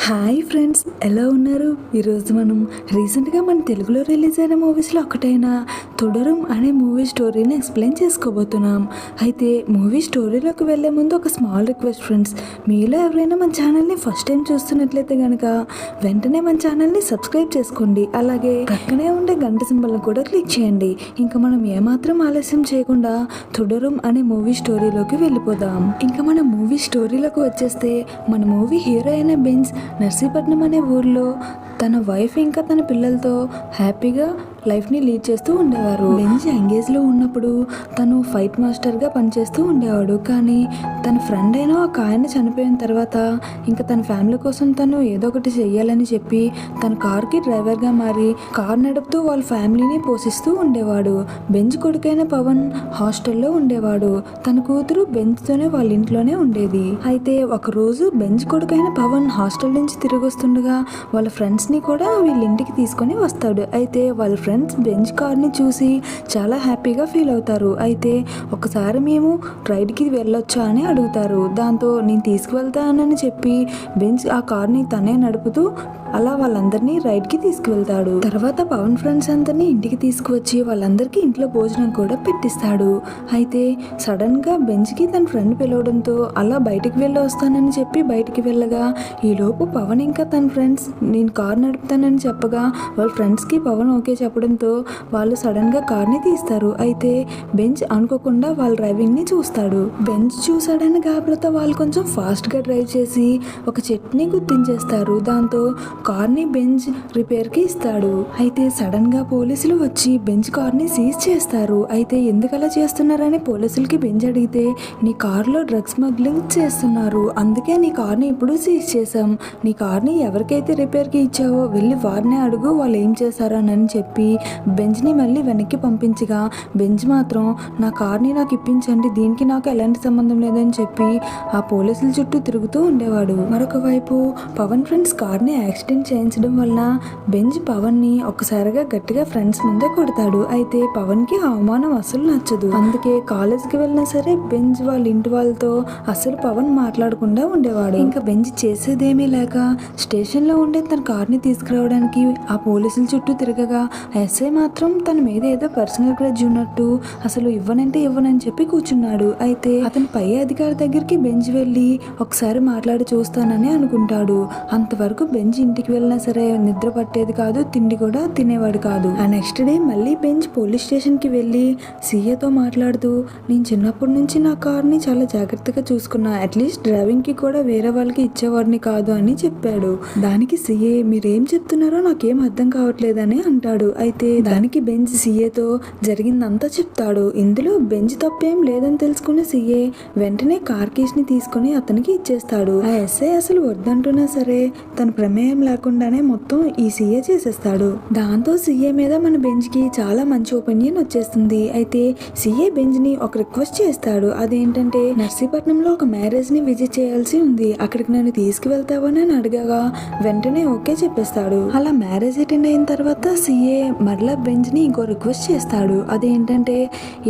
Hi friends, ఎలా ఉన్నారు? ఈరోజు మనం రీసెంట్గా మన తెలుగులో రిలీజ్ అయిన మూవీస్లో ఒకటైన తొడరం అనే మూవీ స్టోరీని ఎక్స్ప్లెయిన్ చేసుకోబోతున్నాం. అయితే మూవీ స్టోరీలోకి వెళ్ళే ముందు ఒక స్మాల్ రిక్వెస్ట్ ఫ్రెండ్స్, మీలో ఎవరైనా మన ఛానల్ని ఫస్ట్ టైం చూస్తున్నట్లయితే కనుక వెంటనే మన ఛానల్ని సబ్స్క్రైబ్ చేసుకోండి. అలాగే పక్కనే ఉండే గంట సింబల్ని కూడా క్లిక్ చేయండి. ఇంకా మనం ఏమాత్రం ఆలస్యం చేయకుండా తొడరం అనే మూవీ స్టోరీలోకి వెళ్ళిపోదాం. ఇంకా మన మూవీ స్టోరీలోకి వచ్చేస్తే మన మూవీ హీరో అయిన బెంజ్ నర్సీపట్నం అనే ఊర్లో తన వైఫ్ ఇంకా తన పిల్లలతో హ్యాపీగా లైఫ్ని లీడ్ చేస్తూ ఉండేవారు. బెంజ్ యంగేజ్లో ఉన్నప్పుడు తను ఫైట్ మాస్టర్గా పనిచేస్తూ ఉండేవాడు. కానీ తన ఫ్రెండ్ అయిన ఒక ఆయన చనిపోయిన తర్వాత ఇంకా తన ఫ్యామిలీ కోసం తను ఏదో ఒకటి చెయ్యాలని చెప్పి తన కార్కి డ్రైవర్గా మారి కార్ నడుపుతూ వాళ్ళ ఫ్యామిలీని పోషిస్తూ ఉండేవాడు. బెంజ్ కొడుకైన పవన్ హాస్టల్లో ఉండేవాడు. తన కూతురు బెంజ్తోనే వాళ్ళ ఇంట్లోనే ఉండేది. అయితే ఒకరోజు బెంజ్ కొడుకైన పవన్ హాస్టల్ నుంచి తిరిగి వస్తుండగా వాళ్ళ ఫ్రెండ్స్ని కూడా వీళ్ళ ఇంటికి తీసుకొని వస్తాడు. అయితే వాళ్ళ ఫ్రెండ్స్ బెంజ్ కార్ని చూసి చాలా హ్యాపీగా ఫీల్ అవుతారు. అయితే ఒకసారి మేము రైడ్కి వెళ్ళొచ్చా అని అడుగుతారు. దాంతో నేను తీసుకువెళ్తానని చెప్పి బెంజ్ ఆ కార్ని తనే నడుపుతూ అలా వాళ్ళందరినీ రైడ్కి తీసుకువెళ్తాడు. తర్వాత పవన్ ఫ్రెండ్స్ అందరినీ ఇంటికి తీసుకువచ్చి వాళ్ళందరికీ ఇంట్లో భోజనం కూడా పెట్టిస్తాడు. అయితే సడన్గా బెంజ్కి తన ఫ్రెండ్ పిలవడంతో అలా బయటికి వెళ్ళి వస్తానని చెప్పి బయటికి వెళ్ళగా ఈలోపు పవన్ ఇంకా తన ఫ్రెండ్స్ నేను కార్ నడుపుతానని చెప్పగా వాళ్ళ ఫ్రెండ్స్కి పవన్ ఓకే చెప్పడంతో వాళ్ళు సడన్గా కార్ని తీస్తారు. అయితే బెంజ్ అనుకోకుండా వాళ్ళ డ్రైవింగ్ని చూస్తాడు. బెంజ్ చూసాడని గాబరతో వాళ్ళు కొంచెం ఫాస్ట్గా డ్రైవ్ చేసి ఒక చెట్టుని గుర్తించేస్తారు. దాంతో కార్ని బెంజ్ రిపేర్కి ఇస్తాడు. అయితే సడన్గా పోలీసులు వచ్చి బెంజ్ కార్ని సీజ్ చేస్తారు. అయితే ఎందుకు అలా చేస్తున్నారని పోలీసులకి బెంజ్ అడిగితే నీ కార్లో డ్రగ్స్ స్మగ్లింగ్ చేస్తున్నారు, అందుకే నీ కార్ని ఇప్పుడు సీజ్ చేసాం. నీ కార్ని ఎవరికైతే రిపేర్కి ఇచ్చావో వెళ్ళి వారినే అడుగు వాళ్ళు ఏం చేశారని చెప్పి బెంజ్ని మళ్ళీ వెనక్కి పంపించగా బెంజ్ మాత్రం నా కార్ని నాకు ఇప్పించండి, దీనికి నాకు ఎలాంటి సంబంధం లేదని చెప్పి ఆ పోలీసుల చుట్టూ తిరుగుతూ ఉండేవాడు. మరొక వైపు పవన్ ఫ్రెండ్స్ కార్ని యాక్సిడెంట్ చేయించడం వలన బెంజ్ పవన్ని ఒక్కసారిగా గట్టిగా ఫ్రెండ్స్ ముందే కొడతాడు. అయితే పవన్కి ఆ అవమానం అసలు నచ్చదు. అందుకే కాలేజ్కి వెళ్ళినా సరే బెంజ్ వాళ్ళ ఇంటి వాళ్ళతో అసలు పవన్ మాట్లాడకుండా ఉండేవాడు. ఇంకా బెంజ్ చేసేదేమీ లేక స్టేషన్లో ఉండే తన కార్ని తీసుకురావడానికి ఆ పోలీసుల చుట్టూ తిరగగా ఎస్ఐ మాత్రం తన మీద ఏదో పర్సనల్ గ్రడ్జ్ ఉన్నట్టు అసలు ఇవ్వనంటే ఇవ్వనని చెప్పి కూర్చున్నాడు. అయితే అతని పై అధికారి దగ్గరికి బెంజ్ వెళ్ళి ఒకసారి మాట్లాడి చూస్తానని అనుకుంటాడు. అంతవరకు బెంజ్ ఇంటికి వెళ్ళినా సరే నిద్ర పట్టేది కాదు, తిండి కూడా తినేవాడు కాదు. ఆ నెక్స్ట్ డే మళ్ళీ బెంజ్ పోలీస్ స్టేషన్కి వెళ్ళి సీఏతో మాట్లాడుతూ నేను చిన్నప్పటి నుంచి నా కార్ని చాలా జాగ్రత్తగా చూసుకున్నా, అట్లీస్ట్ డ్రైవింగ్కి కూడా వేరే వాళ్ళకి ఇచ్చేవాడిని కాదు అని చెప్పాడు. దానికి సీఏ మీరేం చెప్తున్నారో నాకేం అర్థం కావట్లేదని అంటాడు. అయితే దానికి బెంజ్ సీఏతో జరిగిందంతా చెప్తాడు. ఇందులో బెంజ్ తప్పేం లేదని తెలుసుకున్న సీఏ వెంటనే కార్ కేస్ని తీసుకుని అతనికి ఇచ్చేస్తాడు. ఆ ఎస్ఐ అసలు వద్దంటున్నా సరే తన ప్రమేయం లేకుండానే మొత్తం ఈ సీఏ చేసేస్తాడు. దాంతో సీఏ మీద మన బెంజ్కి చాలా మంచి ఒపీనియన్ వచ్చేస్తుంది. అయితే సీఏ బెంజ్ని ఒక రిక్వెస్ట్ చేస్తాడు. అదేంటంటే నర్సీపట్నంలో ఒక మ్యారేజ్ని విజిట్ చేయాల్సి ఉంది, అక్కడికి నన్ను తీసుకువెళ్తావని అని అడగగా వెంటనే ఓకే చెప్పేస్తాడు. అలా మ్యారేజ్ అటెండ్ అయిన తర్వాత సీఏ మరలా బెంజ్ని ఇంకో రిక్వెస్ట్ చేస్తాడు. అదేంటంటే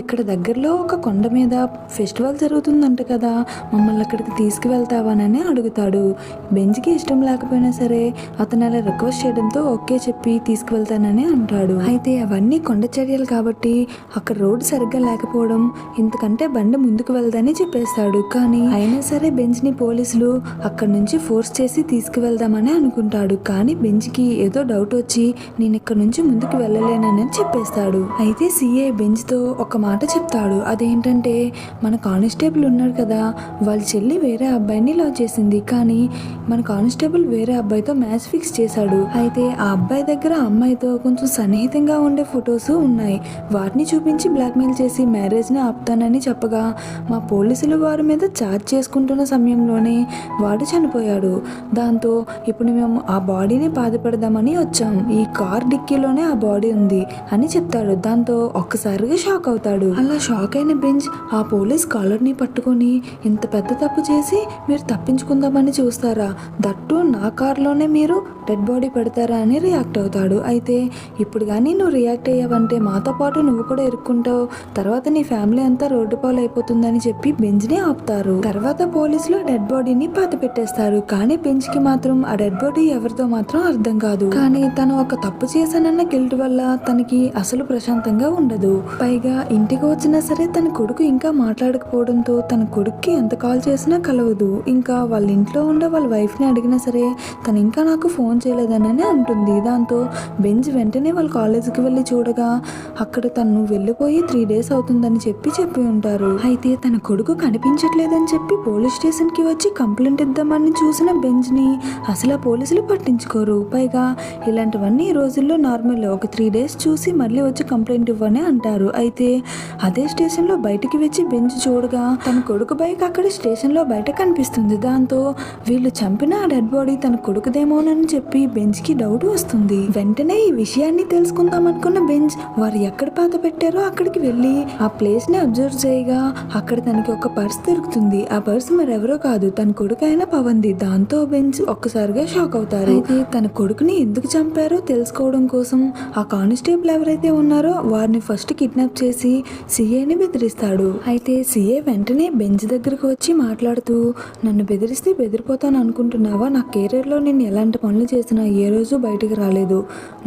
ఇక్కడ దగ్గరలో ఒక కొండ మీద ఫెస్టివల్ జరుగుతుందంట కదా, మమ్మల్ని అక్కడికి తీసుకువెళ్తావనని అడుగుతాడు. బెంజ్కి ఇష్టం లేకపోయినా సరే అతను అలా రిక్వెస్ట్ చేయడంతో ఓకే చెప్పి తీసుకువెళ్తానని అంటాడు. అయితే అవన్నీ కొండ చర్యలు కాబట్టి అక్కడ రోడ్డు సరిగ్గా లేకపోవడం ఇంతకంటే బండి ముందుకు వెళ్దని చెప్పేస్తాడు. కానీ అయినా సరే బెంజ్ని పోలీసులు అక్కడ నుంచి ఫోర్స్ చేసి తీసుకువెళ్దామని అనుకుంటాడు. కానీ బెంజ్కి ఏదో డౌట్ వచ్చి నేను ఇక్కడ నుంచి ముందుకు వెళ్ళలేనని చెప్పేస్తాడు. అయితే సీఏ బెంజ్తో ఒక మాట చెప్తాడు. అదేంటంటే మన కానిస్టేబుల్ ఉన్నాడు కదా, వాళ్ళ చెల్లి వేరే అబ్బాయిని లవ్ చేసింది, కానీ మన కానిస్టేబుల్ వేరే అబ్బాయితో మ్యాచ్ ఫిక్స్ చేశాడు. అయితే ఆ అబ్బాయి దగ్గర అమ్మాయితో కొంచెం సన్నిహితంగా ఉండే ఫొటోస్ ఉన్నాయి, వాటిని చూపించి బ్లాక్మెయిల్ చేసి మ్యారేజ్ని ఆపుతానని చెప్పగా మా పోలీసులు వారి మీద ఛార్జ్ చేసుకుంటున్న సమయంలోనే వాడు చనిపోయాడు. దాంతో ఇప్పుడు మేము ఆ బాడీని బాధపడదామని వచ్చాం, ఈ కార్ డిక్కీలోనే ఆ బాడీ ఉంది అని చెప్తాడు. దాంతో ఒక్కసారిగా షాక్ అవుతాడు. అలా షాక్ అయిన బెంజ్ ఆ పోలీస్ కాలర్ని పట్టుకొని ఇంత పెద్ద తప్పు చేసి మీరు తప్పించుకుందామని చూస్తారా, దట్టు నా కార్లోనే మీరు డెడ్ బాడీ పెడతారా అని రియాక్ట్ అవుతాడు. అయితే ఇప్పుడు కానీ నువ్వు రియాక్ట్ అయ్యావంటే మాతో పాటు నువ్వు కూడా ఇరుక్కుంటావు, తర్వాత నీ ఫ్యామిలీ అంతా రోడ్డు పాలు అయిపోతుందని చెప్పి బెంజ్ని ఆపుతారు. తర్వాత పోలీసులు డెడ్ బాడీని పాతి పెట్టేస్తారు. కానీ బెంజ్కి మాత్రం ఆ డెడ్ బాడీ ఎవరితో మాత్రం అర్థం కాదు. కానీ తను ఒక తప్పు చేశానన్న గిల్ట్ వల్ల తనకి అసలు ప్రశాంతంగా ఉండదు. పైగా ఇంటికి వచ్చినా సరే తన కొడుకు ఇంకా మాట్లాడకపోవడంతో తన కొడుక్కి ఎంత కాల్ చేసినా కలవదు. ఇంకా వాళ్ళ ఇంట్లో ఉండే వాళ్ళ వైఫ్ ని అడిగినా సరే తను ఇంకా నాకు ఫోన్ చేయలేదని అంటుంది. దాంతో బెంజ్ వెంటనే వాళ్ళ కాలేజీకి వెళ్ళి చూడగా అక్కడ తను వెళ్ళిపోయి 3 days అవుతుందని చెప్పి ఉంటారు. అయితే తన కొడుకు కనిపించట్లేదని చెప్పి పోలీస్ స్టేషన్ కి వచ్చి కంప్లైంట్ ఇద్దామని చూసిన బెంజ్ ని అసలు పోలీసులు పట్టించుకోరు. పైగా ఇలాంటివన్నీ ఈ రోజుల్లో నార్మల్, ఒక 3 days చూసి మళ్ళీ వచ్చి కంప్లైంట్ ఇవ్వని అంటారు. అయితే అదే స్టేషన్ లో బయటికి వచ్చి బెంజ్ చూడగా తన కొడుకు బైక్ అక్కడ స్టేషన్ లో బయట కనిపిస్తుంది. దాంతో వీళ్ళు చంపిన ఆ డెడ్ బాడీ తన కొడుకుదేమోనని చెప్పి బెంజ్ కి డౌట్ వస్తుంది. వెంటనే ఈ విషయాన్ని తెలుసుకుందాం అనుకున్న బెంజ్ వారు ఎక్కడ పాత పెట్టారో అక్కడికి వెళ్ళి ఆ ప్లేస్ ని అబ్జర్వ్ చేయగా అక్కడ తనకి ఒక పర్స్ దొరుకుతుంది. ఆ పర్స్ మరెవరో కాదు తన కొడుకు అయిన పవన్ది. దాంతో బెంజ్ ఒక్కసారిగా షాక్ అవుతారు. అయితే తన కొడుకుని ఎందుకు చంపారో తెలుసుకోవడం కోసం ఆ కానిస్టేబుల్ ఎవరైతే ఉన్నారో వారిని ఫస్ట్ కిడ్నాప్ చేసి సిఏని బెదిరిస్తాడు. అయితే సిఏ వెంటనే బెంజ్ దగ్గరకు వచ్చి మాట్లాడుతూ, నన్ను బెదిరిస్తే బెదిరిపోతాను అనుకుంటున్నావా? నా కెరీర్లో నేను ఎలాంటి పనులు చేసినా ఏ రోజు బయటికి రాలేదు.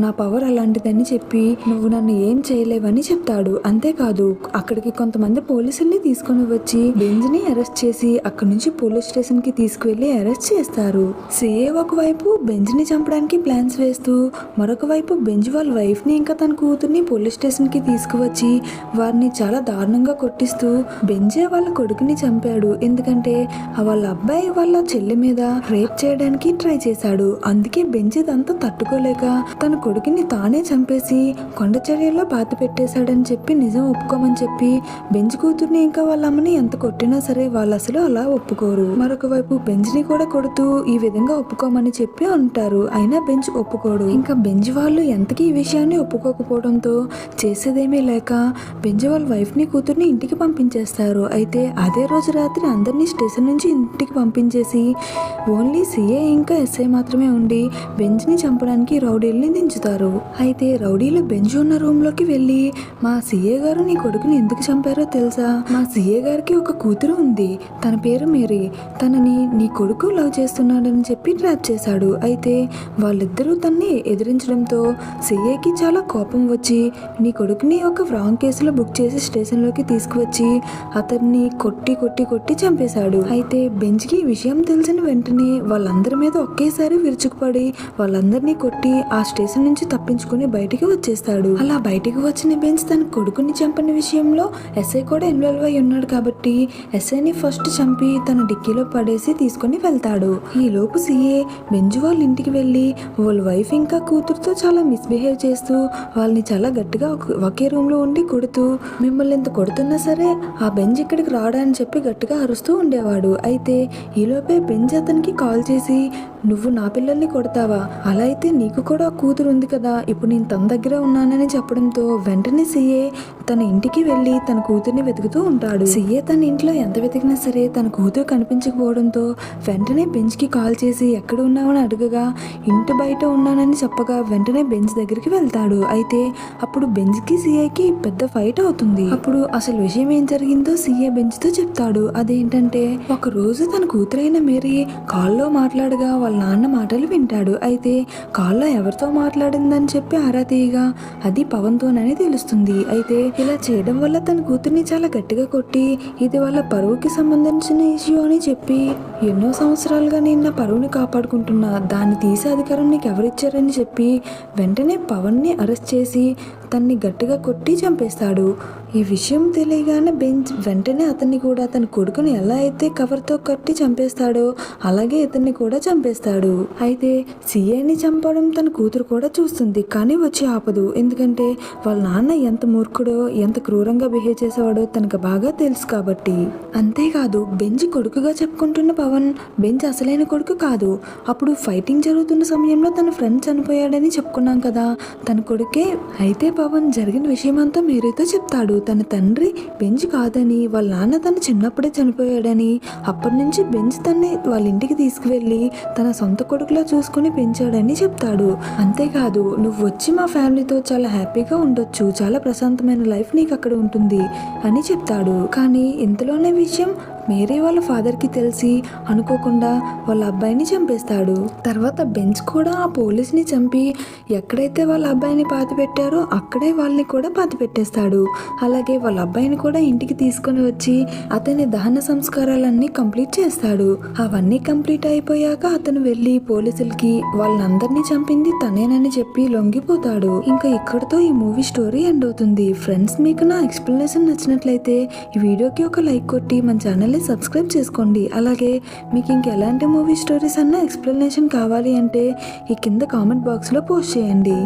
నా పవర్ అలాంటిదని చెప్పి నువ్వు నన్ను ఏం చేయలేవని చెప్తాడు. అంతేకాదు అక్కడికి కొంతమంది పోలీసుల్ని తీసుకొని వచ్చి బెంజ్ ని అరెస్ట్ చేసి అక్కడి నుంచి పోలీస్ స్టేషన్ కి తీసుకువెళ్లి అరెస్ట్ చేస్తారు. సిఏ ఒకవైపు బెంజ్ ని చంపడానికి ప్లాన్స్ వేస్తూ మరొక వైపు బెంజ్ వాళ్ళ వైఫ్ ని ఇంకా తన కూతుర్ని పోలీస్ స్టేషన్ కి తీసుకువచ్చి వారిని చాలా దారుణంగా కొట్టిస్తూ బెంజే వాళ్ళ కొడుకుని చంపాడు. ఎందుకంటే వాళ్ళ అబ్బాయి వాళ్ళ చెల్లి మీద రేప్ చేయడానికి ట్రై చేశాడు. అందుకే బెంజ్ ఇదంతా తట్టుకోలేక తన కొడుకుని తానే చంపేసి కొండ చర్యల్లో పాతి పెట్టేశాడని చెప్పి నిజం ఒప్పుకోమని చెప్పి బెంజ్ కూతుర్ని ఇంకా వాళ్ళ అమ్మని ఎంత కొట్టినా సరే వాళ్ళు అసలు అలా ఒప్పుకోరు. మరొక వైపు బెంజ్ ని కూడా కొడుతూ ఈ విధంగా ఒప్పుకోమని చెప్పి అంటారు. అయినా బెంజ్ ఒప్పుకోడు. ఇంకా బెంజ్ వాళ్ళు ఎంతకీ ఈ విషయాన్ని ఒప్పుకోకపోవడంతో చేసేదేమీ లేక బెంజ్ వాళ్ళ వైఫ్ ని కూతుర్ని ఇంటికి పంపించేస్తారు. అయితే అదే రోజు రాత్రి అందరినీ స్టేషన్ నుంచి ఇంటికి పంపించేసి ఓన్లీ సిఏ ఇంకా ఎస్ఐ మాత్రమే ఉండి బెంజ్ ని చంపడానికి రౌడీల్ని దించుతారు. అయితే రౌడీలు బెంజ్ ఉన్న రూమ్ లోకి వెళ్ళి మా సిఏ గారు నీ కొడుకుని ఎందుకు చంపారో తెలుసా? మా సిఏ గారికి ఒక కూతురు ఉంది, తన పేరు మేరీ. తనని నీ కొడుకు లవ్ చేస్తున్నాడని చెప్పి ట్రాప్ చేశాడు. అయితే వాళ్ళిద్దరూ తన్ని ఎదిరించడంతో సిఏకి చాలా కోపం వచ్చి నీ కొడుకుని ఒక రాంగ్ కేసులో బుక్ చేసి స్టేషన్లోకి తీసుకువచ్చి అతన్ని కొట్టి కొట్టి కొట్టి చంపేశాడు. అయితే బెంజ్కి ఈ విషయం తెలిసిన వెంటనే వాళ్ళందరి మీద ఒకేసారి విరుచుకుపడి వాళ్ళందరినీ కొట్టి ఆ స్టేషన్ నుంచి తప్పించుకుని బయటికి వచ్చేస్తాడు. అలా బయటికి వచ్చిన బెంజ్ తన కొడుకుని చంపిన విషయంలో ఎస్ఐ కూడా ఇన్వాల్వ్ అయి ఉన్నాడు కాబట్టి ఎస్ఐని ఫస్ట్ చంపి తన డిక్కీలో పడేసి తీసుకుని వెళ్తాడు. ఈ లోపు సిఏ బెంజ్ వాళ్ళ ఇంటికి వెళ్ళి వాళ్ళ వైఫ్ ఇంకా కూతురుతో చాలా మిస్బిహేవ్ చేస్తూ వాళ్ళని చాలా గట్టిగా ఒకే రూమ్ లో ఉండి కొడుతూ మిమ్మల్ని ఎంత కొడుతున్నా సరే ఆ బెంజ్ ఇక్కడికి రావడానికి చెప్పి గట్టిగా అరుస్తూ ఉండేవాడు. అయితే ఈలోపే బెంజ్ అతనికి కాల్ చేసి నువ్వు నా పిల్లల్ని కొడతావా? అలా అయితే నీకు కూడా కూతురు ఉంది కదా, ఇప్పుడు నేను తన దగ్గర ఉన్నానని చెప్పడంతో వెంటనే సిఏ తన ఇంటికి వెళ్ళి తన కూతుర్ని వెతుకుతూ ఉంటాడు. సిఏ తన ఇంట్లో ఎంత వెతికినా సరే తన కూతురు కనిపించకపోవడంతో వెంటనే బెంజ్ కి కాల్ చేసి ఎక్కడ ఉన్నావని అడగగా ఇంటి బయట ఉన్నానని చెప్పగా వెంటనే బెంజ్ దగ్గరికి వెళ్తాడు. అయితే అప్పుడు బెంజ్ కి సిఏకి పెద్ద ఫైట్ అవుతుంది. అప్పుడు అసలు విషయం ఏం జరిగిందో సిఏ బెంజ్ తో చెప్తాడు. అదేంటంటే ఒక రోజు తన కూతురైన మేరీ కాల్లో మాట్లాడగా వాళ్ళ నాన్న మాటలు వింటాడు. అయితే కాల్లో ఎవరితో మాట్లాడిందని చెప్పి ఆరా తీయగా అది పవన్తోనని తెలుస్తుంది. అయితే ఇలా చేయడం వల్ల తన కూతుర్ని చాలా గట్టిగా కొట్టి ఇది వాళ్ళ పరువుకి సంబంధించిన ఇష్యూ అని చెప్పి ఎన్నో సంవత్సరాలుగా నేను నా పరువుని కాపాడుకుంటున్నా, దాన్ని తీసే అధికారం నీకు ఎవరిచ్చారని చెప్పి వెంటనే పవన్ని అరెస్ట్ చేసి తన్ని గట్టిగా కొట్టి చంపేస్తాడు. ఈ విషయం తెలియగానే బెంజ్ వెంటనే అతన్ని కూడా తన కొడుకుని ఎలా అయితే కవర్తో కట్టి చంపేస్తాడో అలాగే ఇతన్ని కూడా చంపేస్తాడు. అయితే సిఏని చంపడం తన కూతురు కూడా చూస్తుంది, కానీ వచ్చి ఆపదు. ఎందుకంటే వాళ్ళ నాన్న ఎంత మూర్ఖుడో ఎంత క్రూరంగా బిహేవ్ చేసేవాడో తనకు బాగా తెలుసు కాబట్టి. అంతేకాదు బెంజ్ కొడుకుగా చెప్పుకుంటున్న పవన్ బెంజ్ అసలైన కొడుకు కాదు. అప్పుడు ఫైటింగ్ జరుగుతున్న సమయంలో తన ఫ్రెండ్ చనిపోయాడని చెప్పుకున్నాం కదా, తన కొడుకే. అయితే పవన్ జరిగిన విషయమంతా మేరీతో చెప్తాడు. తన తండ్రి బెంజ్ కాదని, వాళ్ళ నాన్న తను చిన్నప్పుడే చనిపోయాడని, అప్పటి నుంచి బెంజ్ తన్ని వాళ్ళ ఇంటికి తీసుకువెళ్ళి తన సొంత కొడుకులా చూసుకుని పెంచాడని చెప్తాడు. అంతేకాదు, నువ్వు వచ్చి మా ఫ్యామిలీతో చాలా హ్యాపీగా ఉండొచ్చు, చాలా ప్రశాంతమైన లైఫ్ నీకు అక్కడ ఉంటుంది అని చెప్తాడు. కానీ ఇంతలోనే విషయం మేరీ వాళ్ళ ఫాదర్కి తెలిసి అనుకోకుండా వాళ్ళ అబ్బాయిని చంపేస్తాడు. తర్వాత బెంజ్ కూడా ఆ పోలీస్ని చంపి ఎక్కడైతే వాళ్ళ అబ్బాయిని పాతి పెట్టారో అక్కడే వాళ్ళని కూడా పాతి పెట్టేస్తాడు. అలాగే వాళ్ళ అబ్బాయిని కూడా ఇంటికి తీసుకొని వచ్చి అతని దహన సంస్కారాలన్నీ కంప్లీట్ చేస్తాడు. అవన్నీ కంప్లీట్ అయిపోయాక అతను వెళ్ళి పోలీసులకి వాళ్ళందరినీ చంపింది తనేనని చెప్పి లొంగిపోతాడు. ఇంకా ఇక్కడతో ఈ మూవీ స్టోరీ ఎండ్ అవుతుంది. ఫ్రెండ్స్, మీకు నా ఎక్స్ప్లెనేషన్ నచ్చినట్లయితే ఈ వీడియోకి ఒక లైక్ కొట్టి మన ఛానల్ సబ్స్క్రైబ్ చేసుకోండి. అలాగే మీకు ఇంకెలాంటి మూవీ స్టోరీస్ అన్న ఎక్స్ప్లెనేషన్ కావాలి అంటే ఈ కింద కామెంట్ బాక్స్లో పోస్ట్ చేయండి.